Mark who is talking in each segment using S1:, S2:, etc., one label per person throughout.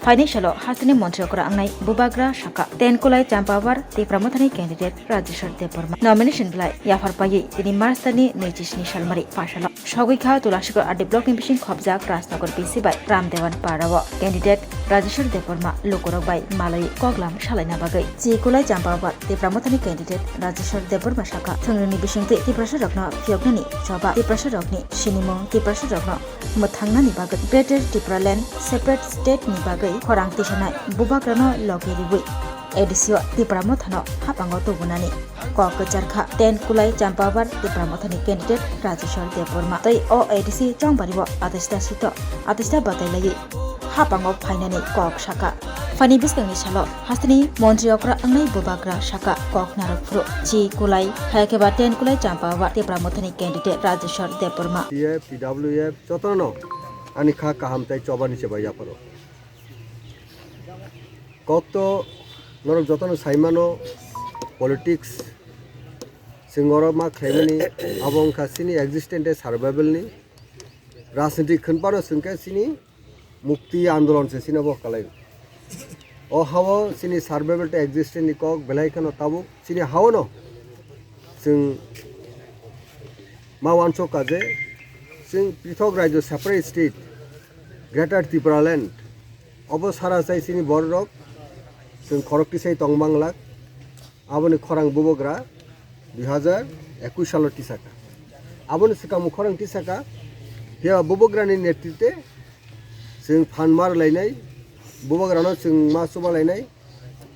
S1: financial Hassine मन्त्रियकरा आंनाय बुबाग्रा शाखा तेनकुलाय चाम्पावार ते प्रमथानि candidate Rajeshwar Debbarma nomination बिलाय याफारपायै दिनै मार्च दाननि 26 सालमारि पासाला सगैखा तुलासिगर आरडी ब्लक नि बिसिं खबजाक राजनगर बिसिबाय रामदेवान पाराव कैंडिडेट राजेश्वर देवबर्मा लोकरबाय मालय कगलाम सालायना बागै चिकुलाय चाम्पावार ते प्रमथानि कैंडिडेट राजेश्वर देवबर्मा शाखा थंगनि बिसिंते तिप्रसा रखना फियगनानि सभा तिप्रसा रखनि सिनिमो तिप्रसा रखना मथांनानि बागै ग्रेटर टिप्रालैंड सेपारेट स्टेट नि बागै खरां तिसानाय बुबाग्रानो लगेरिबुइ एडिसियो तिप्रामथानो हापांगो तबुनानि ककचारखा टेन कुलाय चाम्पावार तिप्रामथानि कैंडिडेट राजेश्वर देवबर्मा तै ओ एडिसि चंबारिबो आतिस्ता बातायलायै हापांगो फाइनानि कक शाखा फानि बिस्तांनि सालो हास्तानि मन्त्रियकरा आंनाय बुबाग्रा शाखा कक नारकफ्रु ची कुलाय हायकेबा टेन कुलाय चाम्पावार तिप्रामथानि कैंडिडेट राजेश्वर देवबर्मा
S2: PWF जतनो आनि खा काहामताय चबानि सेबाया परो कत नरक जतनो साइमानो पॉलिटिक्स सिंगरो मा खेमनि अबं खासिनि एक्जिस्टेंट सर्वाइवलनि राजनीति खनपानो सिंके सिनि मुक्ति आंदोलन से सिना बो कलाय ओ हावो सिनि सर्वाइवल टे एक्जिस्टेंट नि कक बेलायखनो ताबु सिनि हावनो जों मावानसो काजे जों पृथक राज्य सेपारेट स्टेट ग्रेटर त्रिपुरालैंड अब सारा साइसिनि बररक जों खरकटिसाय तंबांलाक आबोनि खरां बुबोग्रा 2021 साल टिसाका आबोनि सिकामु खरां टिसाका हे बुबोग्रानि नेतृत्वे जों फानमार लायनाय बुबोग्रानो जों मा सुबा लायनाय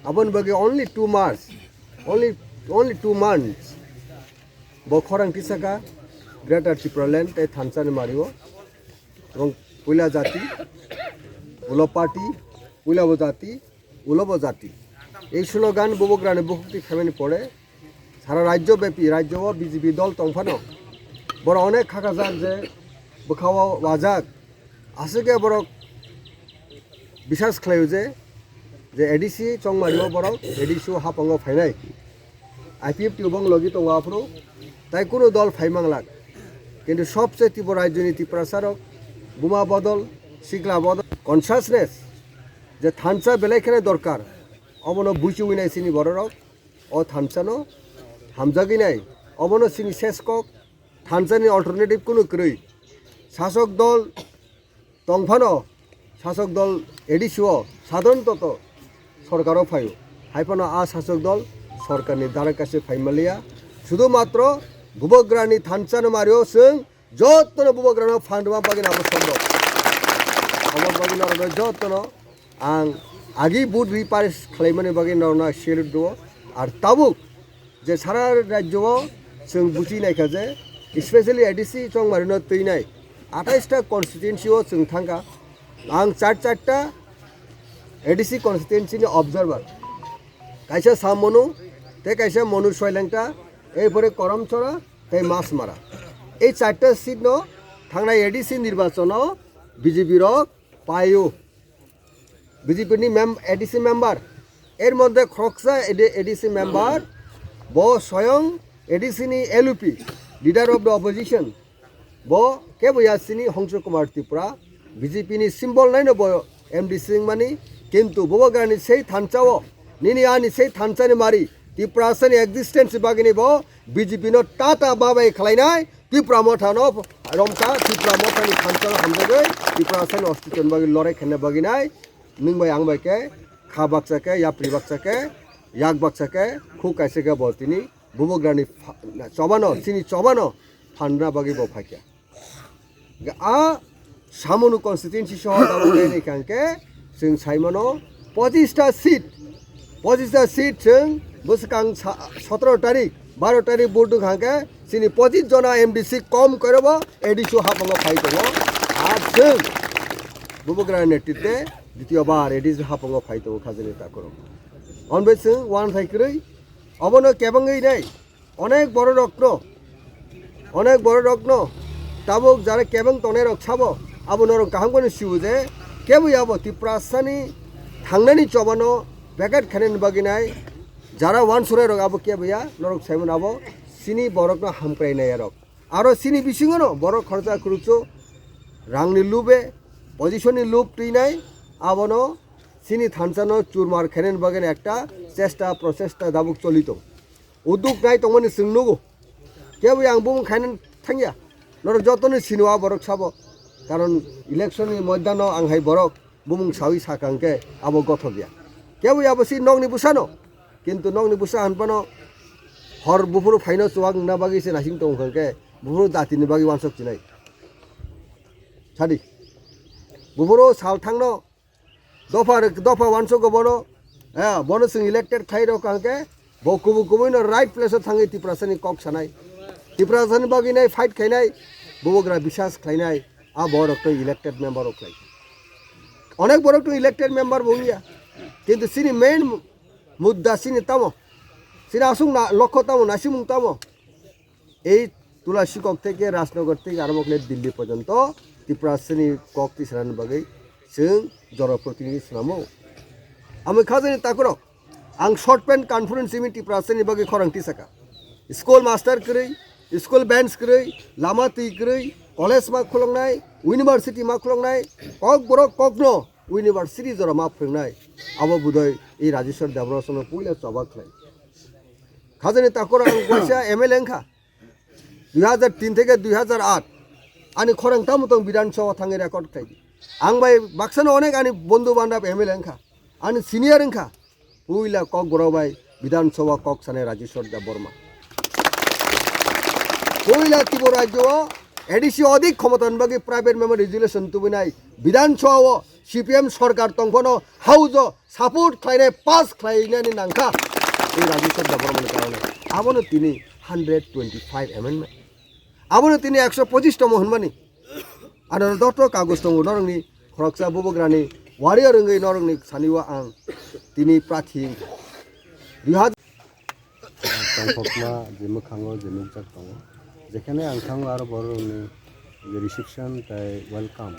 S2: आबोनि बागे only 2 months बो खरां टिसाका ग्रेटर त्रिपुरालैंड ते थानसानि मारिओ এবং পয়লা জাতি উলো পার্টি উলাব জাতি উলব জাতি এই স্লোগান বুবগ্রানে বহুক্তি খেমেনি পড়ে সারা রাজ্যব্যাপী রাজ্য বিজেপি দল তংফানো বড় অনেক খাকাজাক যে বোখাওয়া ওয়াজাক আসেগে বড় বিশ্বাস খালাयो যে এডিসি চংমারিও বড় এডিসি হাপাঙ্গ ফাইনাই আইপিএফ টিউবং লগি তংआफ्रो তাই কোনো দল ফাইমাংলাক কিন্তু সবচেয়ে তীব্র রাজনীতি প্রচারক বোমা বদল শিকলা বদল কনসাসনেস যে থানসা বেলাইখানে দরকার অবনো বুঝুই নাই সিনি বড়রক ও থানসানো হামজাগি নাই অবনো সিনি শেষ কক থানসানি অল্টারনেটিভ কোনো ক্রই শাসক দল তংফানো শাসক দল এডিসিও সাধারণত সরকারও ফাইও হাইফানো আ শাসক দল সরকারনি দ্বারের কাছে ফাইমালিয়া শুধুমাত্র বুবগ্রানি থানসানো মারিও जों যতন বুবগ্রানো ফান্ডমা বাগিনা সম্ভব আমার বাগিনা যতন आं आगे बुट रिपारिस खालामनाय बागै नरना शेयर दो और ताबुक जे सारा राज्योआव जों बुजिनायखा जे स्पेशली एडिसि चंमारिनो तैनाय 28टा कन्स्टिट्युएन्सिआव जों थांगा आं चारटा एडिसि कन्स्टिट्युएन्सिनि अबजार्भार कायसा सामनु ते कायसा मनु सयलेंटा एपरे करमचरा ते मासमारा এই চারটা সিট ন थांनाय एडिसि निर्वाचनाव বিজেপি রক পায়ো বিজেপিনি এডিসি মেম্বার এর মধ্যে খরকসা এডিসি মেম্বার ব স্বয়ং এডিসিনি এলউপি লিডার অফ দ্য অপোজিশন ব কে বয়াসিনি হংস কুমার ত্রিপুরা বিজেপিনি সিম্বল নাই ব এমডি সিং মানি কিন্তু বুবগ্রানি সেই থানচাও নিনি আনি সেই থানচানি মারি ত্রিপুরাসানি এক্সিস্টেন্স বাগিনি ব বিজেপিনো টাটা বাবাই খালাইনাय ত্রিপুরা মথানো রমকা ত্রিপুরা মথানি থানচা হামজাগै ত্রিপুরাসানি অস্তিত্ব বাগি লড়াই খেলনা বাগিनाय नोंबाय आंबायके खा बाक्साके या प्रि बाक्साके याक बाक्साके खु कायसेके बलतिनि बुबग्रानि चबानो सिनि चबानो फान्ना बागि बफाइके आ सामनु कन्स्टिट्युएन्सि सह दावनायनि खांके जों साइमानो 25टा सीट जों बोसकां 17 तारिख 12 तारिख बुधु खांके सिनि 25 जना एमडीसी कम करबो एडिसि हापांगो फाइ दङ आ जों बुबग्रानि नेतृत्वे দ্বিতীয়বার এডিসি হাপাঙ্গ ফাইতো খাজনি তা করো অনবেসে ওয়ান ফাইকরই অবনো কেবাঙ্গই নাই অনেক বড় রত্ন তাবুক যারা কেবাং তনে রক্ষাবো আবনর কাহাঙ্গনি সিউজে কেবই আবো ত্রিপুরাসানি থাংনানি চবানো প্যাকেট খানেন বাগিনাই যারা ওয়ান সুরে রক আবো কেবইয়া নরক সাইমন আবো সিনি বরকনো হামপ্রাইনাই রক আরো সিনি বিসিঙ্গনো বড় খরচা করুচো রাংনি লুবে পজিশননি লুপ তুইনাই আবনো সিনি থানসানো চুরমার খেনেন বাগেন একটা চেষ্টা প্রচেষ্টা দাবুক চলিত উদ্যোগ নাই তমনি সোंनुगो কেউ আং বুং খাইনেন থাঙ্গিয়া নর যতনি সিনুয়া বরক সাব কারণ ইলেকশননি ময়দান আংহাই বরক বুমুং সাউই সাকাংকে আবো গথ গিয়া কেউ আবো সি নংনি বুসানো কিন্তু নংনি বুসা হানপানো হর বুফুরু ফাইনো চুয়াং না বাগি সে নাসিং তংখাंके बुफुरो दातिनि बागै वानसक चिनाय सादि बुफुरो साल थांनो दफा वानसक बनो बनो जों इलेक्टेड खाइरो कांके बकुबु कुबुनो राइट प्लेसआव थाङै तिप्रासानि कक सानाय तिप्रासानि बागैनाय fight खायनाय बुबुग्रा बिसास खायनाय uh Barak elected member of अनेक बरक इलेक्टेड मेम्बर बुंगिया किन्तु सिनि मेन मुद्दा सिनि तामो सिनि आसुं ना लक्ष्य तामो नासिमुं तामो এই তুলাসী কক থেকে রাজনগর থেকে আরম্ভ করে দিল্লি পর্যন্ত ত্রিপুরা শ্রেণী কক তিসারান বাগै जों জনপ্রতিনিধি ছিলামো আমি খাজানি তাকর आं शर्ट पेन कॉन्फ्रेंस में त्रिपुरा श्रेणी बागै खरांथि साका स्कुल मास्टार करै स्कुल बेंच करै लामा तै करै कलेज मा खुलंनाय इउनिभार्सिटी मा खुलंनाय कक बरक ककनो इउनिभार्सिटी जरा मा फोरोंनाय आबो बुदय এই রাজেশ্বর দেবরসন পইলা চবাক খাই খাজানি তাকর आं गयसा एमएलए खा 2003 থেকে 2008 आनी खरांथा मतं विधानसभा थाङै रेकर्ड खायदि आं बाय बाक्सानो अनेक आनी बंधु बान्धव एमएलए खा आनी सिनियर खा पुइला कक बराबाय विधानसभा कक साने राजेश्वर देव बर्मा पुइला त्रिपुरा राज्य एडिसी अधिक क्षमतान बागै प्राइवेट मेम्बर रेजुलेशन तुबिनाय विधानसभा सीपीएम सरकार तंफनो हाउस सापोर्ट खायनाय पास खायनायनि नांखा এই রাজেশ্বর দেব বর্মাनि कारणे आबोनो तिनि 125 एमेन्डमेंट आबोनो तिनि 125 मोहनमानि आरो दत कागज दङ नरंनि खरकसा बुबग्रानि वारियर रंगै नरंनि सानिवा आं तिनि प्राथि 2000
S3: तंफकमा जेमो खाङो जेमो जाक दङ जेखाने आं खाङो आरो बरनि रिसेप्शन ताय वेलकाम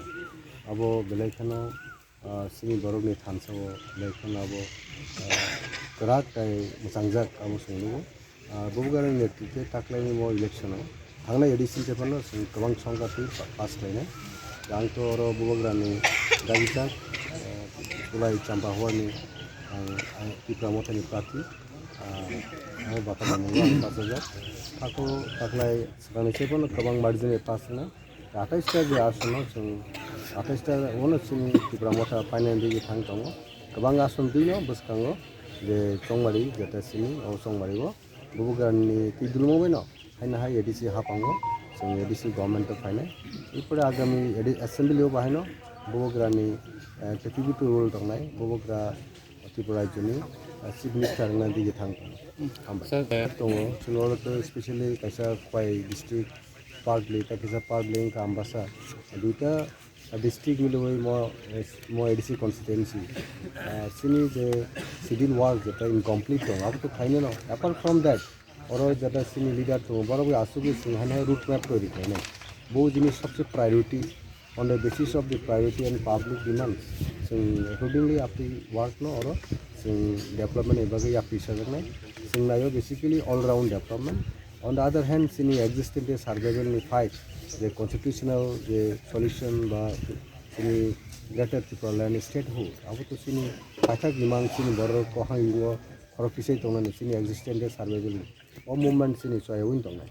S3: आबो बेलायखानो सिनि बरनि थानसाव बेलायखानो आबो कराक ताय मोजांजाक आबो सोंनुगो बुबगारनि नेतृत्वे ताक्लायनि मो इलेक्शनाव थांनाय एडिशन जेफानो जों गोबां संगाथि पास खालायनाय आंथ' आरो बुबग्रानि दागिजाक जुलाइ चाम्पा हवानि आं त्रिपुरा मथानि प्रार्थी आं बाथामा नंगौ आं पास हाजार थाखौ ताक्लाय सिगांनिफ्रायनो गोबां मार्जिननि पास होनाय 28टा जे आसनाव जों 28टा उनाव जों त्रिपुरा मथा फाइनालि थां दङ गोबां आसन दङ बोसखाङो जे चंमारि जेतासिनि औ चंमारिबो बुबगारनि तिदुलुमबायनो हायना हाय एडिसी हापाङो जों एडिसी गभर्नमेन्ट फायनाय इफोर आगामी एसेम्बलियाव बाहायनो बुबग्रानि केटिभिटि रुल दंनाय बुबग्रा त्रिपुरा राज्योनि चिफ मिनिस्टार ना दिगे थां दङ जोंनावथ' specially कायसा Khowai district partly कायसा partly का आम्बासा दुइटा डिस्ट्रिक्ट मिलुबै मो एडिसी कन्स्टिट्युएन्सि सिनि जे सिडिल वार्क जेटा इनकमप्लीट दं आबोथ' खायनो न एपार्ट फ्रम दैट और जेटा सिनि लिडार दं बराबो आसुगि सिंहाने रूट मैप तैयारी खायनाय बहु जिनिस सबसे priority on the basis of the priority and public demand जों accordingly आपनि वर्क न और जों डेवलपमेंट एबागै आपनि साजनाय जों नायो basically all round development on the other hand सिनि एक्जिस्टेंट सर्वाइवल नि फाइट जे कन्स्टिट्यूशनल जे सल्यूशन बा सिनि greater Tripura land statehood आबोथ' सिनि फाइथा गिमां सिनि बर को हांगो खरकटिसै दंनानै सिनि एक्जिस्टेंट सर्वाइवल नि ओ मूवमेंट सिनि सहायवै दंनाय